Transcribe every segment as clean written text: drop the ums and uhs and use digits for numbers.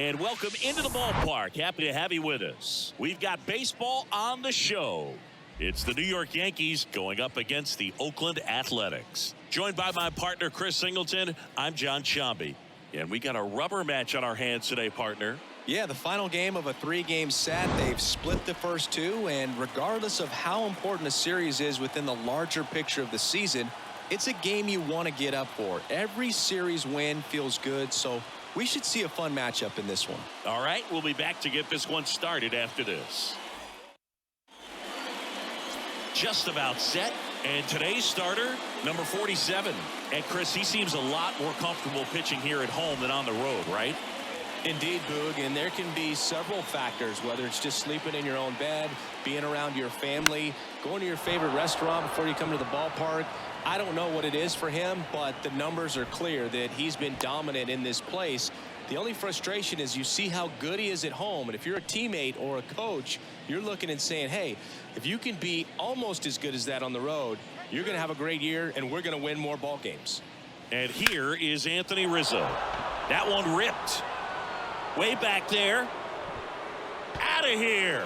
And welcome into the ballpark. Happy to have you with us. We've got baseball on the show. It's the New York Yankees going up against the Oakland Athletics. Joined by my partner, Chris Singleton, I'm John Shambi. And we got a rubber match on our hands today, partner. Yeah, the final game of a 3-game set. They've split the first two, and regardless of how important a series is within the larger picture of the season, it's a game you want to get up for. Every series win feels good, so we should see a fun matchup in this one. All right, we'll be back to get this one started after this. Just about set, and today's starter, number 47. And Chris, he seems a lot more comfortable pitching here at home than on the road, right? Indeed, Boog, and there can be several factors, whether it's just sleeping in your own bed, being around your family, going to your favorite restaurant before you come to the ballpark. I don't know what it is for him, but the numbers are clear that he's been dominant in this place. The only frustration is you see how good he is at home, and if you're a teammate or a coach, you're looking and saying, hey, if you can be almost as good as that on the road, you're going to have a great year, and we're going to win more ball games. And here is Anthony Rizzo. That one ripped. Way back there. Out of here.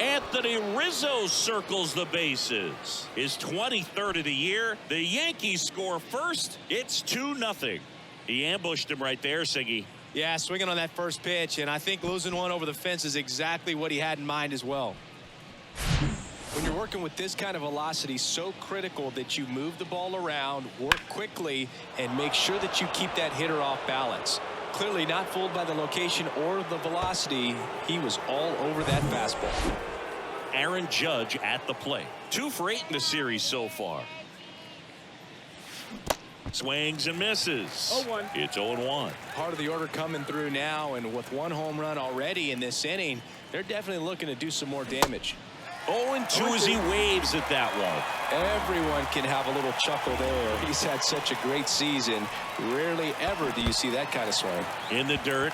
Anthony Rizzo circles the bases. His 23rd of the year. The Yankees score first. It's 2-0. He ambushed him right there, Siggy. Yeah, swinging on that first pitch, and I think losing one over the fence is exactly what he had in mind as well. When you're working with this kind of velocity, so critical that you move the ball around, work quickly, and make sure that you keep that hitter off balance. Clearly not fooled by the location or the velocity. He was all over that fastball. Aaron Judge at the plate. 2 for 8 in the series so far. Swings and misses. 0-1. It's 0-1. Part of the order coming through now, and with 1 home run already in this inning, they're definitely looking to do some more damage. 0-2 as he waves at that one. Everyone can have a little chuckle there. He's had such a great season. Rarely ever do you see that kind of swing. In the dirt.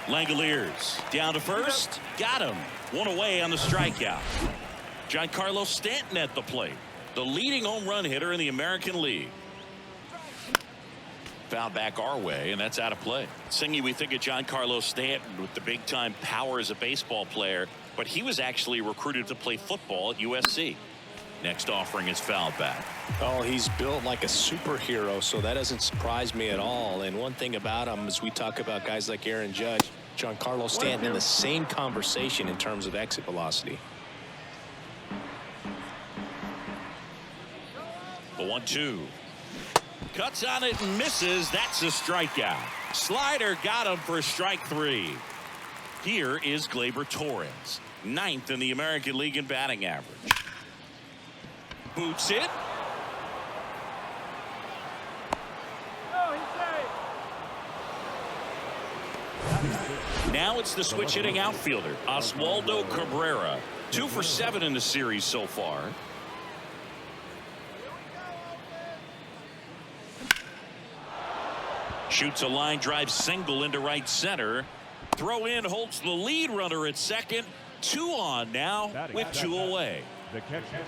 Langoliers down to first. Got him. 1 away on the strikeout. Giancarlo Stanton at the plate. The leading home run hitter in the American League. Foul back our way, and that's out of play. Singy, we think of Giancarlo Stanton with the big-time power as a baseball player, but he was actually recruited to play football at USC. Next offering is fouled back. Oh, he's built like a superhero, so that doesn't surprise me at all. And one thing about him is we talk about guys like Aaron Judge, Giancarlo Stanton in the same conversation in terms of exit velocity. The 1-2. Cuts on it and misses. That's a strikeout. Slider got him for strike 3. Here is Gleyber Torres, 9th in the American League in batting average. Boots it. Now it's the switch hitting outfielder, Oswaldo Cabrera. 2 for 7 in the series so far. Shoots a line drive single into right center. Throw in holds the lead runner at second. 2 on now with 2 away.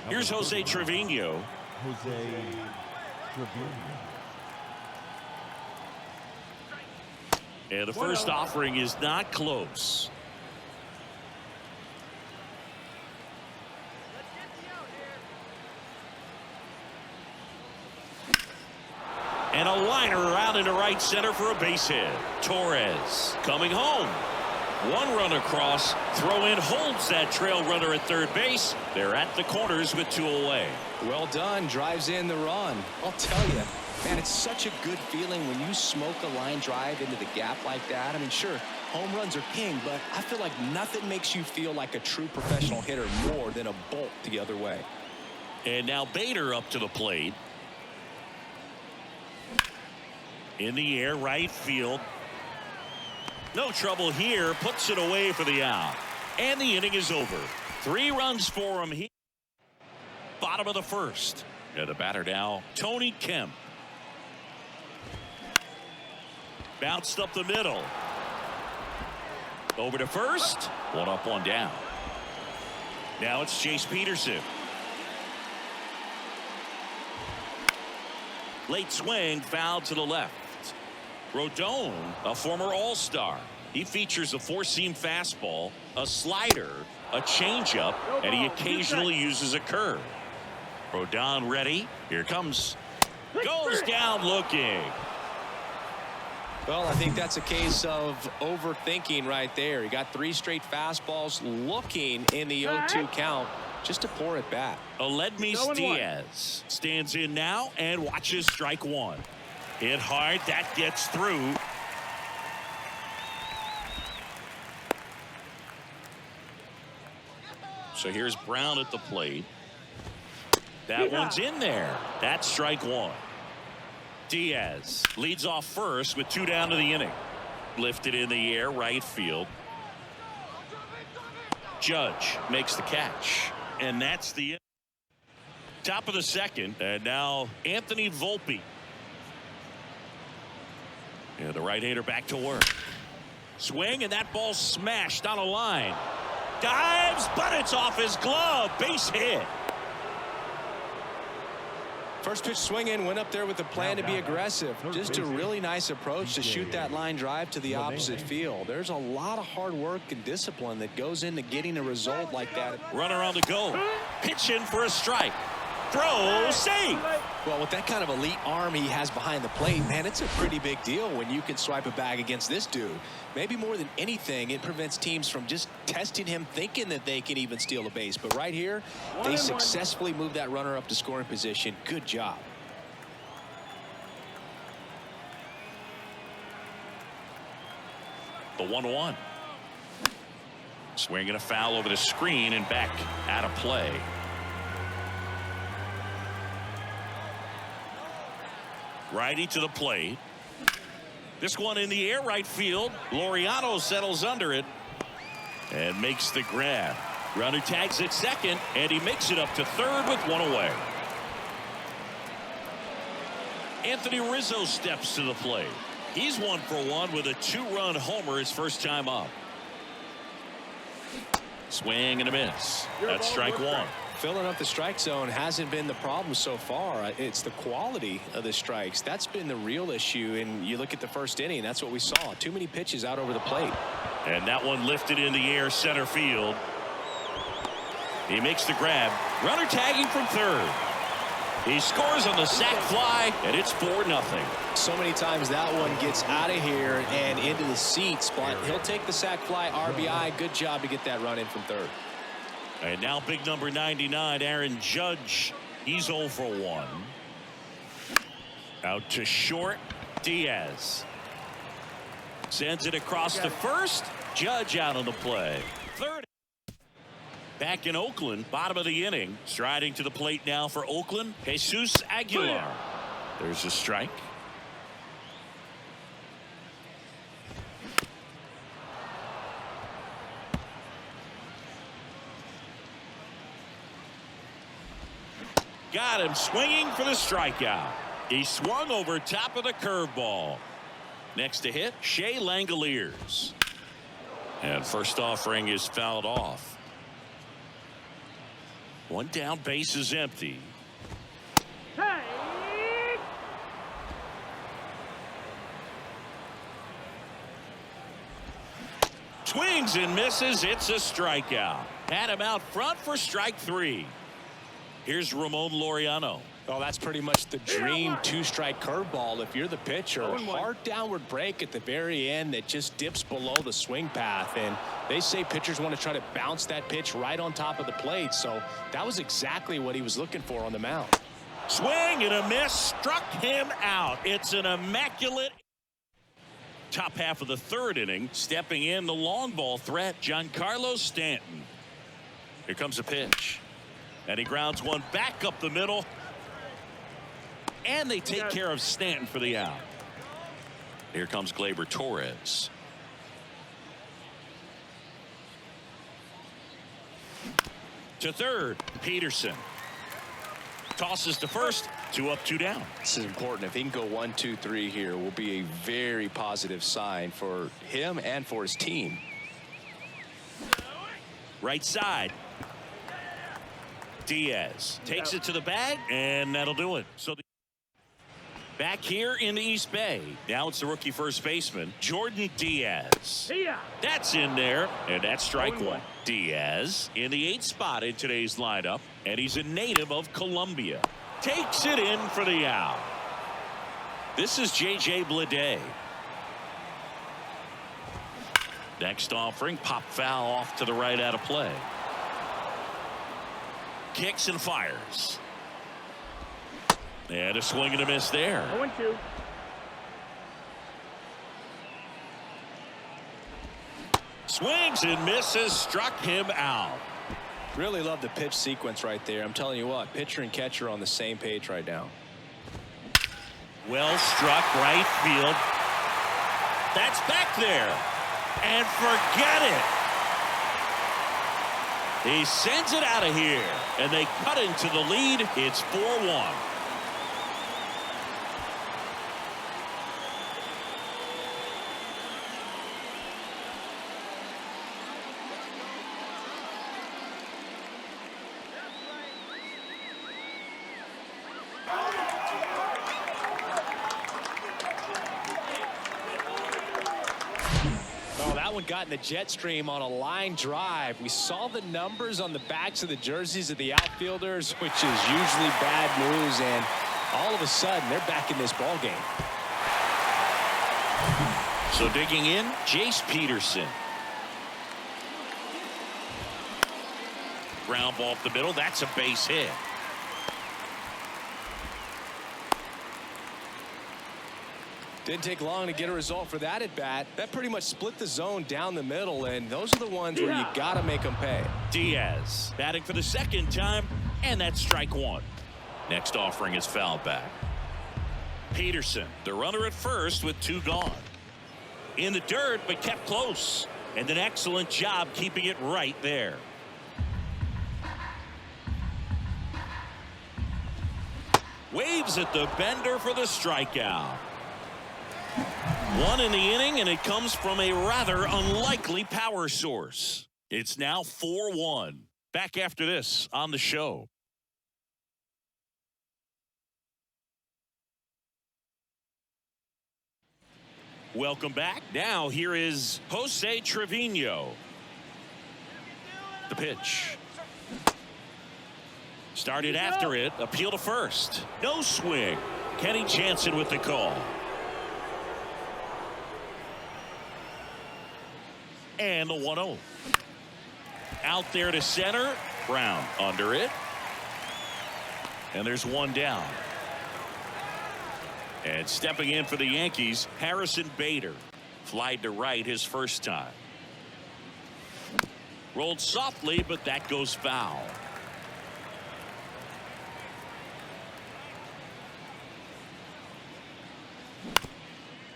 Here's Jose Trevino. And the first offering is not close. And a liner out into right center for a base hit. Torres coming home. 1 run across. Throw in holds that trail runner at third base. They're at the corners with 2 away. Well done. Drives in the run. I'll tell you, man, it's such a good feeling when you smoke a line drive into the gap like that. I mean, sure, home runs are king, but I feel like nothing makes you feel like a true professional hitter more than a bolt the other way. And now Bader up to the plate. In the air, right field. No trouble here. Puts it away for the out. And the inning is over. 3 runs for him here. Bottom of the first. And the batter now, Tony Kemp. Bounced up the middle. Over to first. 1 up, 1 down. Now it's Chase Peterson. Late swing, foul to the left. Rodon, a former All-Star. He features a four-seam fastball, a slider, a changeup, and he occasionally uses a curve. Rodon ready. Here comes. Goes down looking. Well, I think that's a case of overthinking right there. He got 3 straight fastballs looking in the 0-2 count just to pour it back. Aledmys Diaz stands in now and watches strike one. Hit hard. That gets through. So here's Brown at the plate. That one's in there. That's strike one. Diaz leads off first with 2 down to the inning. Lifted in the air, right field. Judge makes the catch. And that's the end. Top of the second. And now Anthony Volpe. And the right-hander back to work. Swing, and that ball smashed on a line. Dives, but it's off his glove. Base hit. First pitch swinging, went up there with a plan to be aggressive. Just a really nice approach to shoot that line drive to the opposite field. There's a lot of hard work and discipline that goes into getting a result like that. Runner on the go. Pitching for a strike. Throw, safe. Well, with that kind of elite arm he has behind the plate, man, it's a pretty big deal when you can swipe a bag against this dude. Maybe more than anything, it prevents teams from just testing him, thinking that they can even steal a base. But right here, they successfully moved that runner up to scoring position. Good job. The 1-1. Swinging a foul over the screen and back out of play. Righty to the plate. This one in the air, right field. Laureano settles under it and makes the grab. Runner tags at second, and he makes it up to third with one away. Anthony Rizzo steps to the plate. He's 1 for 1 with a 2-run homer his first time up. Swing and a miss. That's strike one. Filling up the strike zone hasn't been the problem so far. It's the quality of the strikes. That's been the real issue. And you look at the first inning, that's what we saw. Too many pitches out over the plate. And that one lifted in the air, center field. He makes the grab. Runner tagging from third. He scores on the sac fly, and it's 4-0. So many times that one gets out of here and into the seats, but he'll take the sac fly RBI. Good job to get that run in from third. And now big number 99, Aaron Judge. He's 0 for 1. Out to short. Diaz sends it across to first. Judge out on the play. Third. Back in Oakland, bottom of the inning. Striding to the plate now for Oakland, Jesus Aguilar. There's a strike. Got him swinging for the strikeout. He swung over top of the curveball. Next to hit, Shea Langoliers. And first offering is fouled off. One down, base is empty. Swings and misses. It's a strikeout. Had him out front for strike 3. Here's Ramon Laureano. Well, that's pretty much the dream 2-strike curveball if you're the pitcher. Hard downward break at the very end that just dips below the swing path. And they say pitchers want to try to bounce that pitch right on top of the plate. So that was exactly what he was looking for on the mound. Swing and a miss. Struck him out. It's an immaculate. Top half of the third inning. Stepping in the long ball threat, Giancarlo Stanton. Here comes a pitch. And he grounds one back up the middle. And they take care of Stanton for the out. Here comes Gleyber Torres. To third, Peterson. Tosses to first. 2 up, 2 down. This is important. If he can go 1, 2, 3 here, will be a very positive sign for him and for his team. Right side. Diaz takes it to the bag, and that'll do it. So Back here in the East Bay. Now it's the rookie first baseman, Jordan Diaz. That's in there, and that's strike one. Diaz in the 8th spot in today's lineup, and he's a native of Colombia. Takes it in for the out. This is J.J. Bleday. Next offering, pop foul off to the right out of play. Kicks and fires. And a swing and a miss there. 0-2. Swings and misses, struck him out. Really love the pitch sequence right there. I'm telling you what, pitcher and catcher on the same page right now. Well struck, right field. That's back there. And forget it. He sends it out of here. And they cut into the lead. It's 4-1. Got in the jet stream on a line drive. We saw the numbers on the backs of the jerseys of the outfielders, which is usually bad news, and all of a sudden they're back in this ball game. So digging in, Jace Peterson. Ground ball up the middle. That's a base hit. Didn't take long to get a result for that at bat. That pretty much split the zone down the middle, and those are the ones where you got to make them pay. Diaz batting for the second time, and that's strike one. Next offering is fouled back. Peterson, the runner at first with 2 gone. In the dirt, but kept close. And an excellent job keeping it right there. Waves at the bender for the strikeout. 1 in the inning, and it comes from a rather unlikely power source. It's now 4-1. Back after this on the show. Welcome back. Now here is Jose Trevino. The pitch. Started after it. Appeal to first. No swing. Kenny Jansen with the call. And the 1-0. Out there to center. Brown under it. And there's one down. And stepping in for the Yankees, Harrison Bader. Flied to right his first time. Rolled softly, but that goes foul.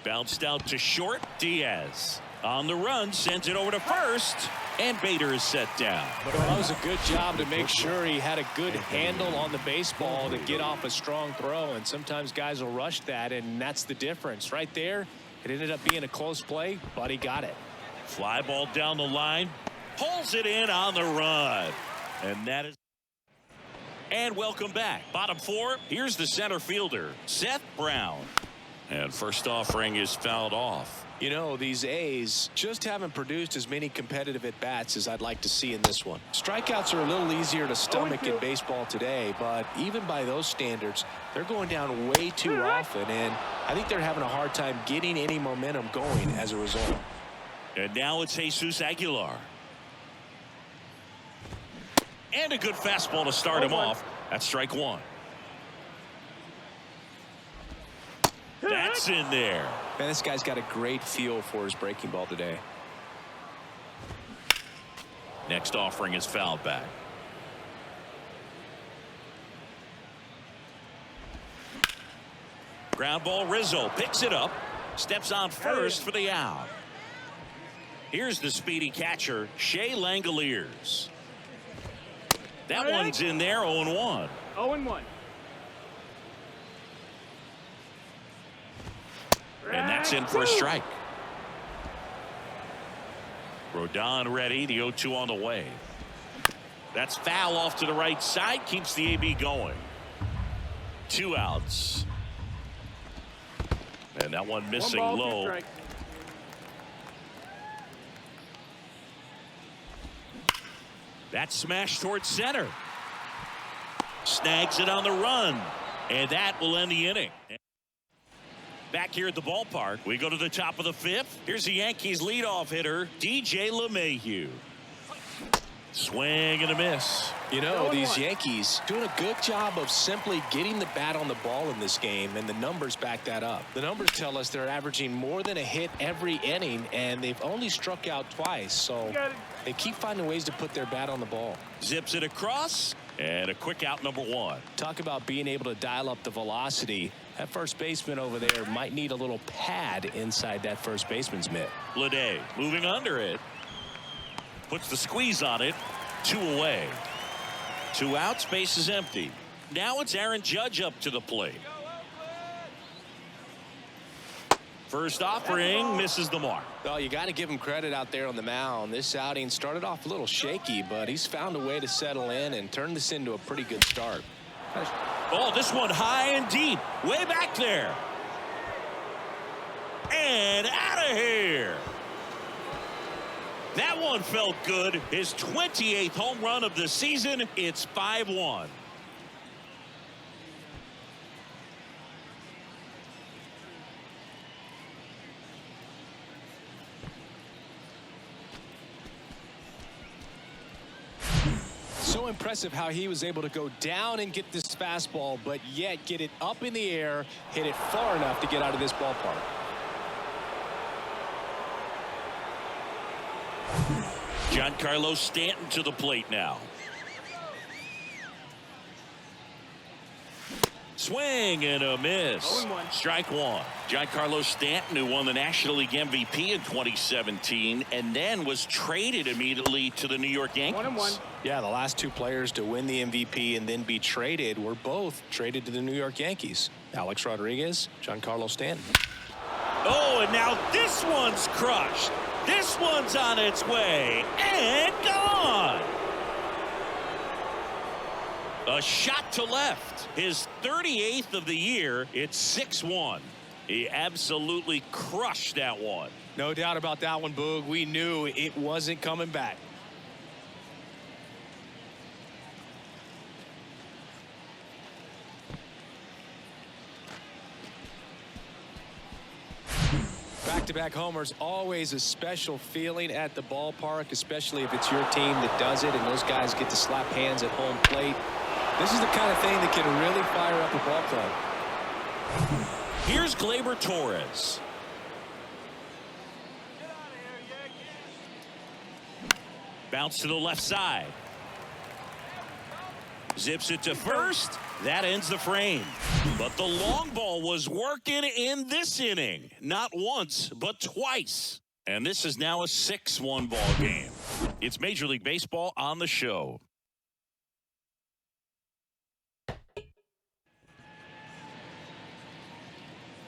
Bounced out to short. Diaz on the run, sends it over to first, and Bader is set down. But that was a good job to make sure he had a good handle on the baseball to get off a strong throw, and sometimes guys will rush that, and that's the difference. Right there, it ended up being a close play, but he got it. Fly ball down the line, pulls it in on the run, and that is. And welcome back. Bottom 4, here's the center fielder, Seth Brown. And first offering is fouled off. You know, these A's just haven't produced as many competitive at-bats as I'd like to see in this one. Strikeouts are a little easier to stomach in baseball today, but even by those standards, they're going down way too often, and I think they're having a hard time getting any momentum going as a result. And now it's Jesus Aguilar. And a good fastball to start him off. That's strike one. That's in there. Man, this guy's got a great feel for his breaking ball today. Next offering is fouled back. Ground ball. Rizzo picks it up. Steps on first for the out. Here's the speedy catcher, Shea Langoliers. That one's in there. 0-1. 0-1. And that's in for a strike. Rodon ready. The 0-2 on the way. That's foul off to the right side. Keeps the AB going. 2 outs. And that one missing low. That smash towards center. Snags it on the run. And that will end the inning. Back here at the ballpark, we go to the top of the fifth. Here's the Yankees leadoff hitter, DJ LeMahieu. Swing and a miss. You know, these Yankees doing a good job of simply getting the bat on the ball in this game, and the numbers back that up. The numbers tell us they're averaging more than a hit every inning, and they've only struck out twice, so they keep finding ways to put their bat on the ball. Zips it across, and a quick out, number one. Talk about being able to dial up the velocity. That first baseman over there might need a little pad inside that first baseman's mitt. Lede moving under it. Puts the squeeze on it. 2 away. 2 outs, base is empty. Now it's Aaron Judge up to the plate. First offering misses the mark. Well, you got to give him credit out there on the mound. This outing started off a little shaky, but he's found a way to settle in and turn this into a pretty good start. Oh, this one high and deep. Way back there. And out of here. That one felt good. His 28th home run of the season. It's 5-1. So impressive how he was able to go down and get this fastball, but yet get it up in the air, hit it far enough to get out of this ballpark. Giancarlo Stanton to the plate now. Swing and a miss. 0-1. Strike one. Giancarlo Stanton, who won the National League MVP in 2017 and then was traded immediately to the New York Yankees. 1-1. Yeah, the last two players to win the MVP and then be traded were both traded to the New York Yankees. Alex Rodriguez, Giancarlo Stanton. Oh, and now this one's crushed. This one's on its way and gone. A shot to left. His 38th of the year. It's 6-1. He absolutely crushed that one. No doubt about that one, Boog. We knew it wasn't coming back. Back-to-back homers, always a special feeling at the ballpark, especially if it's your team that does it and those guys get to slap hands at home plate. This is the kind of thing that can really fire up a ball club. Here's Gleyber Torres. Bounce to the left side. Zips it to first. That ends the frame. But the long ball was working in this inning. Not once, but twice. And this is now a 6-1 ball game. It's Major League Baseball on the show.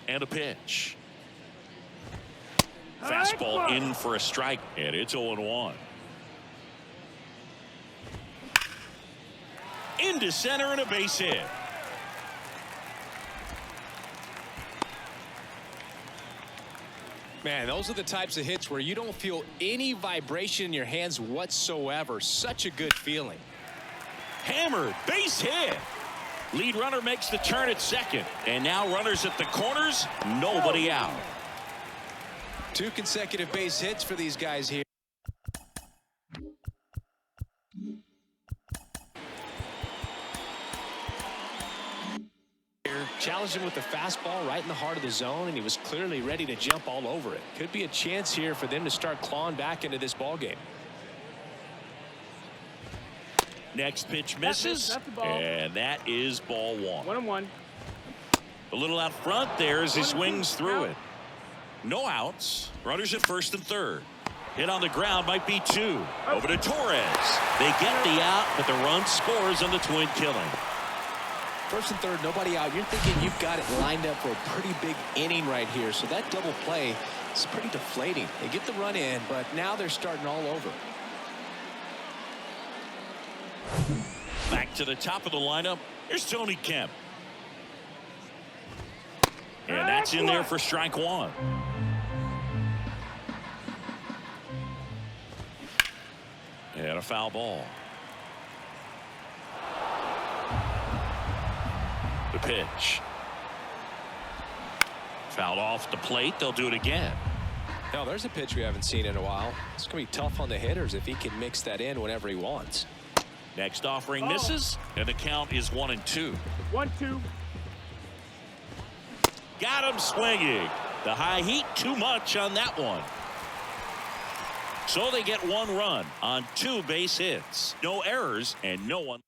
And a pitch. Fastball in for a strike, and it's 0-1. Into center and a base hit. Man, those are the types of hits where you don't feel any vibration in your hands whatsoever. Such a good feeling. Hammered, base hit. Lead runner makes the turn at second. And now runners at the corners, nobody out. 2 consecutive base hits for these guys here. Challenged him with the fastball right in the heart of the zone, and he was clearly ready to jump all over it. Could be a chance here for them to start clawing back into this ball game. Next pitch misses, that's the ball. and that is ball 1. 1-1. A little out front there as he swings through it. No outs. Runners at first and third. Hit on the ground, might be 2. Over to Torres. They get the out, but the run scores on the twin killing. First and third, nobody out. You're thinking you've got it lined up for a pretty big inning right here. So that double play is pretty deflating. They get the run in, but now they're starting all over. Back to the top of the lineup. Here's Tony Kemp. And that's in there for strike one. And a foul ball. The pitch. Fouled off the plate. They'll do it again. Now there's a pitch we haven't seen in a while. It's going to be tough on the hitters if he can mix that in whenever he wants. Next offering misses, and the count is 1-2. 1-2. Got him swinging. The high heat, too much on that one. So they get one run on 2 base hits. No errors and no one.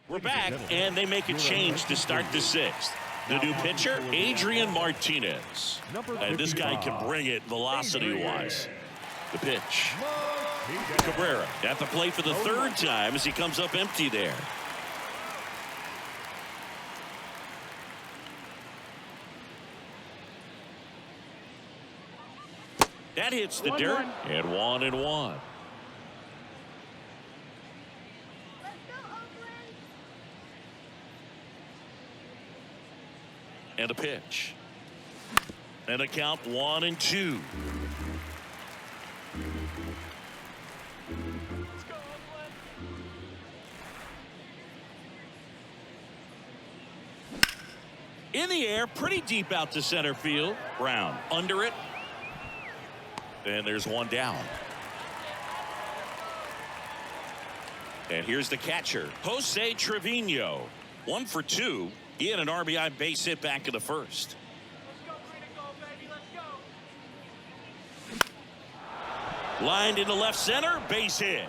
We're back, and they make a change to start the 6th. The new pitcher, Adrian Martinez. And this guy can bring it velocity-wise. The pitch. Cabrera at the plate for the 3rd time as he comes up empty there. That hits the dirt, and 1-1. And a pitch. And a count 1-2. In the air, pretty deep out to center field. Brown under it. And there's one down. And here's the catcher, Jose Trevino. 1 for 2. He had an RBI base hit back in the 1st. Let's go, baby. Let's go. Lined into left center, base hit.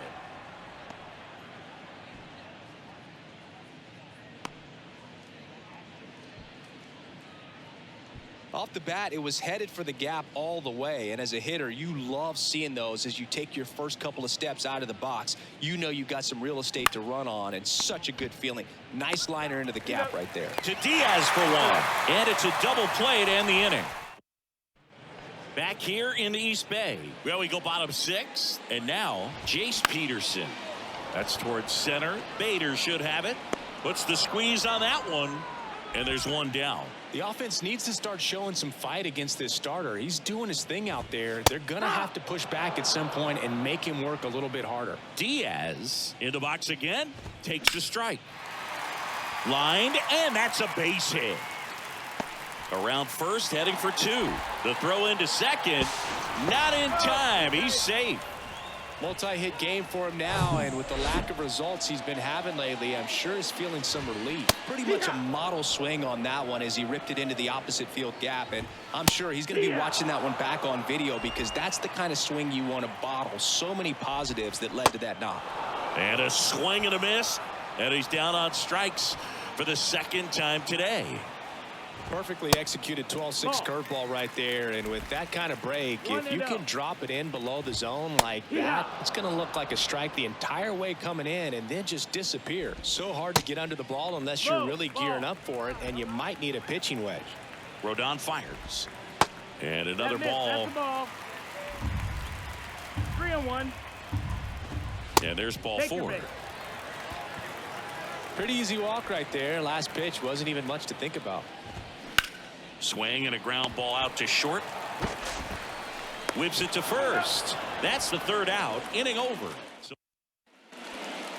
Off the bat, it was headed for the gap all the way, and as a hitter, you love seeing those as you take your first couple of steps out of the box. You know you got some real estate to run on, and such a good feeling. Nice liner into the gap right there. To Diaz for one, and it's a double play to end the inning. Back here in the East Bay, well, we go bottom 6, and now Jace Peterson. That's towards center. Bader should have it. Puts the squeeze on that one, and there's one down. The offense needs to start showing some fight against this starter. He's doing his thing out there. They're going to have to push back at some point and make him work a little bit harder. Diaz in the box again, takes the strike. Lined, and that's a base hit. Around first, heading for 2. The throw into second, not in time. He's safe. Multi-hit game for him now, and with the lack of results he's been having lately, I'm sure he's feeling some relief. Pretty much a model swing on that one as he ripped it into the opposite field gap, and I'm sure he's going to be watching that one back on video because that's the kind of swing you want to bottle. So many positives that led to that knock. And a swing and a miss, and he's down on strikes for the 2nd time today. Perfectly executed 12-6 curveball right there, and with that kind of break, if you can drop it in below the zone like that, it's going to look like a strike the entire way coming in and then just disappear. So hard to get under the ball unless you're really gearing up for it, and you might need a pitching wedge. Rodon fires, and another ball. 3-1. And there's ball 4. Pretty easy walk right there. Last pitch wasn't even much to think about. Swing and a ground ball out to short. Whips it to first. That's the 3rd out. Inning over. So,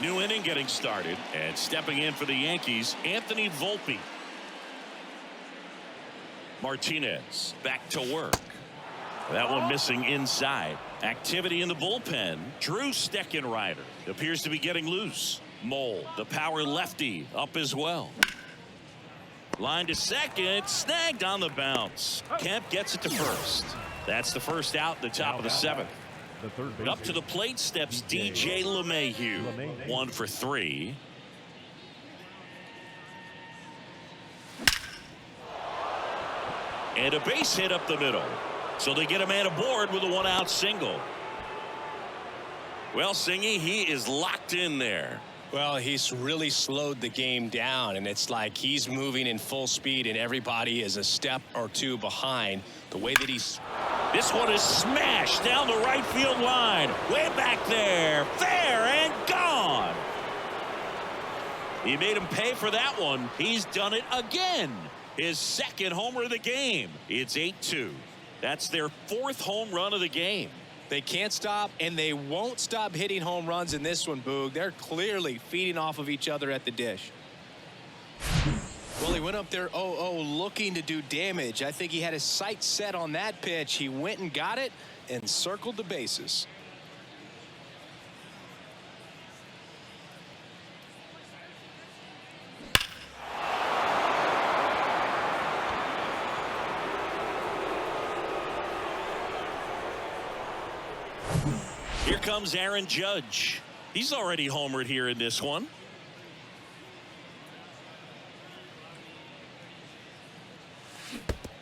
new inning getting started. And stepping in for the Yankees, Anthony Volpe. Martinez back to work. That one missing inside. Activity in the bullpen. Drew Steckenrider appears to be getting loose. Mole, the power lefty, up as well. Line to second, snagged on the bounce. Kemp gets it to first. That's the 1st out, the top of the 7th. Up to the plate steps DJ LeMahieu. 1 for 3. And a base hit up the middle. So they get a man aboard with a 1-out single. Well, Singy, he is locked in there. Well, he's really slowed the game down, and it's like he's moving in full speed and everybody is a step or 2 behind. The way that he's... This one is smashed down the right field line. Way back there. Fair and gone. He made him pay for that one. He's done it again. his second homer of the game. It's 8-2. That's their fourth home run of the game. They can't stop, and they won't stop hitting home runs in this one, Boog. They're clearly feeding off of each other at the dish. Well, he went up there 0-0 looking to do damage. I think he had his sights set on that pitch. He went and got it and circled the bases. Here comes Aaron Judge. He's already homered here in this one.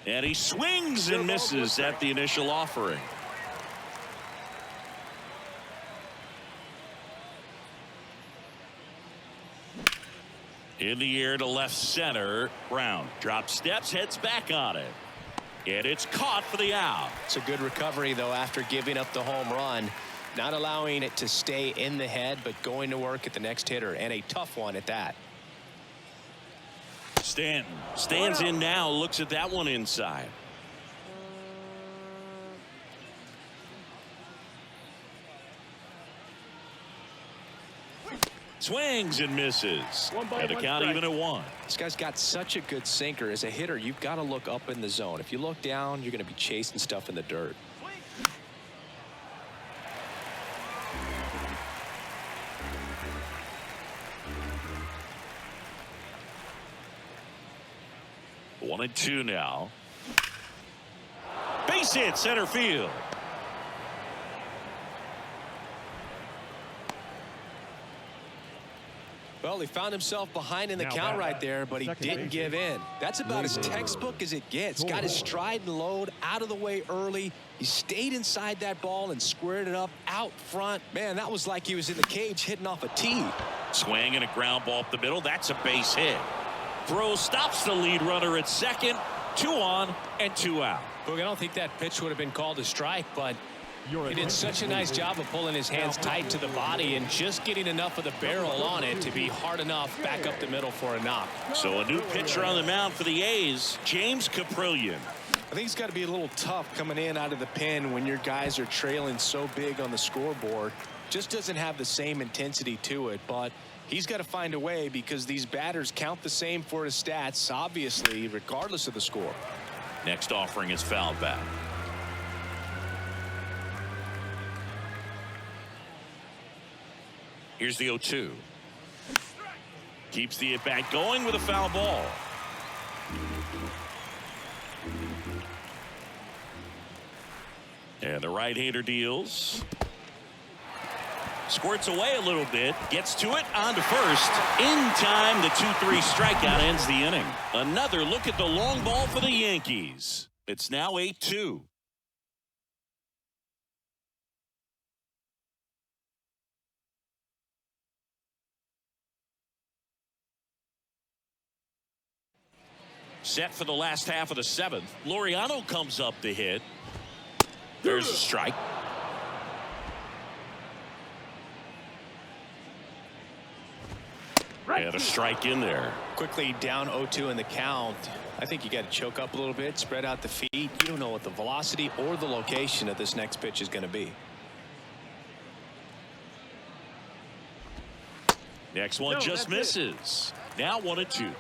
And he swings and misses at the initial offering. In the air to left center. Brown drops steps, heads back on it. And it's caught for the out. It's a good recovery, though, after giving up the home run. Not allowing it to stay in the head, but going to work at the next hitter, and a tough one at that. Stanton stands in now, looks at that one inside. Swings and misses. And the count even at 1. This guy's got such a good sinker. As a hitter, you've got to look up in the zone. If you look down, you're going to be chasing stuff in the dirt. One and two now. Base hit center field. Well, he found himself behind in the count right there, but he didn't give in. That's about as textbook as it gets. Got his stride and load out of the way early. He stayed inside that ball and squared it up out front. Man, that was like he was in the cage hitting off a tee. Swing and a ground ball up the middle. That's a base hit. Throw stops the lead runner at second. 2 on and 2 out. Look, I don't think that pitch would have been called a strike, but he did such a nice job of pulling his hands tight to the body and just getting enough of the barrel on it to be hard enough back up the middle for a knock. So a new pitcher on the mound for the A's, James Caprillion. I think it's got to be a little tough coming in out of the pen when your guys are trailing so big on the scoreboard. Just doesn't have the same intensity to it, but he's got to find a way because these batters count the same for his stats, obviously, regardless of the score. Next offering is fouled back. Here's the 0-2. Keeps the at-bat going with a foul ball. And the right-hander deals. Squirts away a little bit. Gets to it. On to first. In time, the 2-3 strikeout ends the inning. Another look at the long ball for the Yankees. It's now 8-2. Set for the last half of the 7th. Laureano comes up to hit. There's a strike. And a strike in there. Quickly down 0-2 in the count. I think you got to choke up a little bit, spread out the feet. You don't know what the velocity or the location of this next pitch is going to be. Next one just misses. Now 1-2.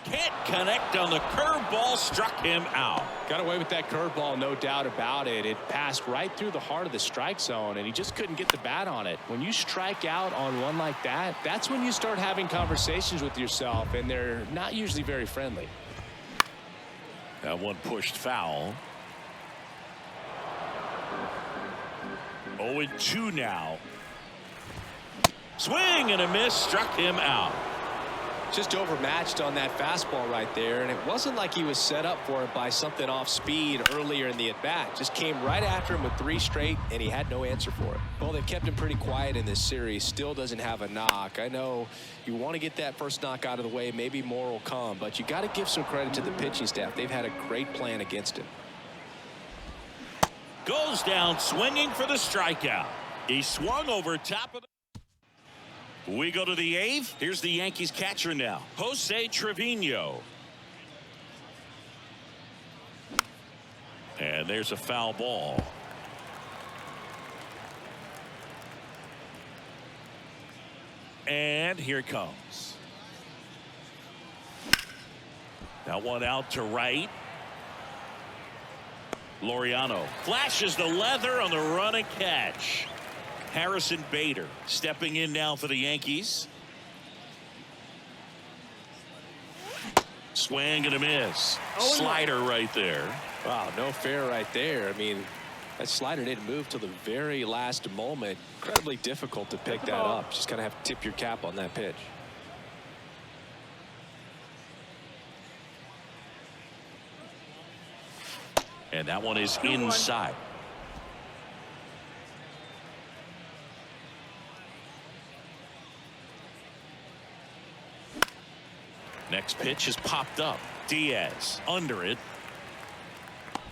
Can't connect on the curveball, struck him out. Got away with that curveball, no doubt about it. It passed right through the heart of the strike zone, and he just couldn't get the bat on it. When you strike out on one like that, that's when you start having conversations with yourself, and they're not usually very friendly. That one pushed foul. 0-2 now. Swing and a miss, struck him out. Just overmatched on that fastball right there, and it wasn't like he was set up for it by something off speed earlier in the at-bat. Just came right after him with 3 straight, and he had no answer for it. Well, they've kept him pretty quiet in this series. Still doesn't have a knock. I know you want to get that first knock out of the way. Maybe more will come, but you got to give some credit to the pitching staff. They've had a great plan against him. Goes down swinging for the strikeout. He swung over top of the... We go to the 8th. Here's the Yankees catcher now, Jose Trevino. And there's a foul ball. And here it comes. That one out to right. Laureano flashes the leather on the run and catch. Harrison Bader stepping in now for the Yankees. Swing and a miss. Slider right there. Wow, no fair right there. I mean, that slider didn't move till the very last moment. Incredibly difficult to pick that up. Just kind of have to tip your cap on that pitch. And that one is inside. Next pitch is popped up. Diaz under it.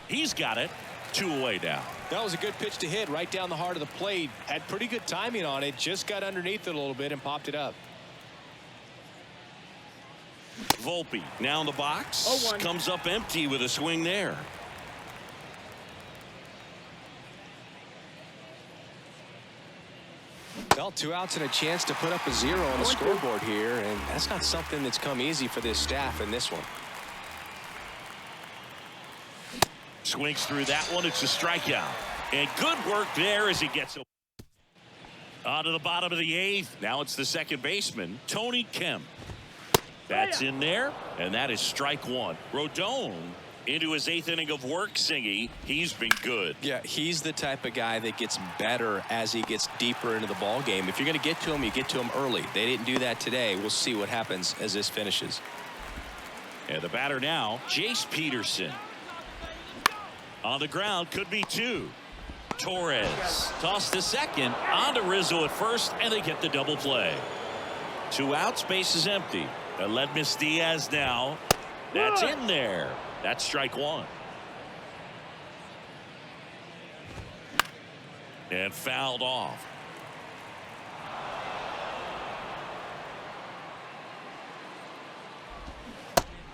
He's got it. 2 away now. That was a good pitch to hit right down the heart of the plate. Had pretty good timing on it. Just got underneath it a little bit and popped it up. Volpe now in the box. 0-1. Comes up empty with a swing there. Well, 2 outs and a chance to put up a 0 on the scoreboard here, and that's not something that's come easy for this staff in this one. Swings through that one. It's a strikeout. And good work there as he gets on to the bottom of the 8th. Now it's the second baseman, Tony Kemp. That's in there, and that is strike 1. Rodon into his 8th inning of work, Singy. He's been good. Yeah, he's the type of guy that gets better as he gets deeper into the ball game. If you're going to get to him, you get to him early. They didn't do that today. We'll see what happens as this finishes. And the batter now, Jace Peterson. On the ground, could be 2. Torres tossed to second, on to Rizzo at first, and they get the double play. 2 outs, base is empty. Aledmys Diaz now. That's in there. That's strike 1. And fouled off.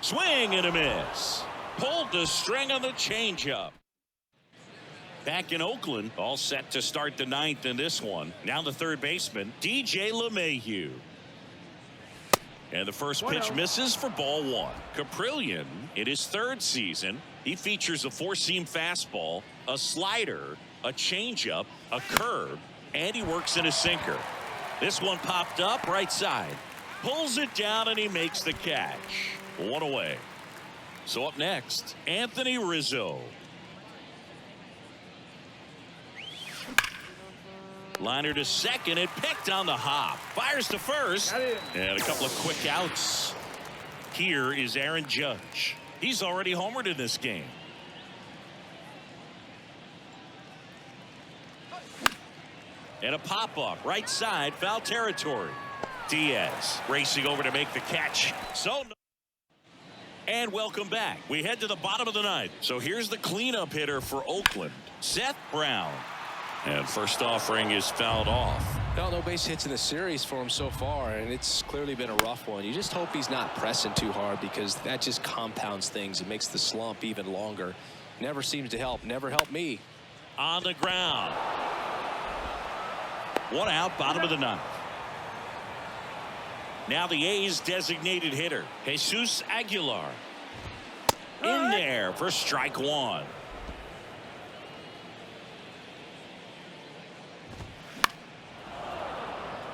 Swing and a miss. Pulled the string on the changeup. Back in Oakland, all set to start the 9th in this one. Now the third baseman, DJ LeMahieu. And the first pitch misses for ball 1. Caprillion, in his 3rd season, he features a 4-seam fastball, a slider, a changeup, a curve, and he works in a sinker. This one popped up right side. Pulls it down and he makes the catch. 1 away. So up next, Anthony Rizzo. Liner to second and picked on the hop. Fires to first. And a couple of quick outs. Here is Aaron Judge. He's already homered in this game. And a pop-up right side, foul territory. Diaz racing over to make the catch. And welcome back. We head to the bottom of the 9th. So here's the cleanup hitter for Oakland, Seth Brown. And first offering is fouled off. Well, no base hits in the series for him so far, and it's clearly been a rough one. You just hope he's not pressing too hard, because that just compounds things. It makes the slump even longer. Never seems to help. Never helped me. On the ground. 1 out, bottom of the 9th. Now the A's designated hitter, Jesus Aguilar. In there for strike 1.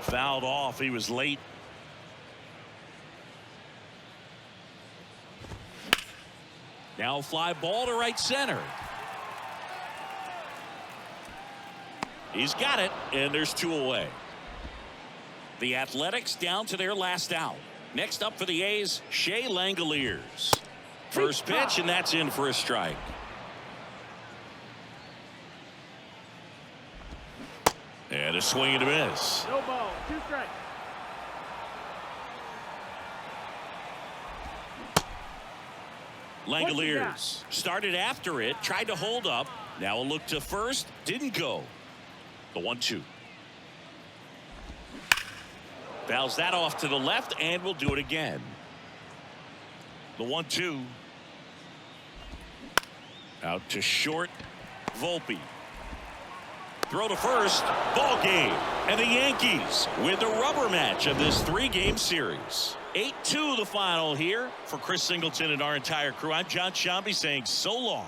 Fouled off. He was late. Now fly ball to right center. He's got it, and there's 2 away. The Athletics down to their last out. Next up for the A's, Shea Langoliers. First pitch, and that's in for a strike. And a swing and a miss. No ball, 2 strikes. Langoliers started after it, tried to hold up. Now a look to first, didn't go. The 1-2. Fouls that off to the left, and we'll do it again. The 1-2. Out to short. Volpe. Throw to first. Ball game. And the Yankees win the rubber match of this 3-game series. 8-2 the final here. For Chris Singleton and our entire crew, I'm John Shambi saying so long.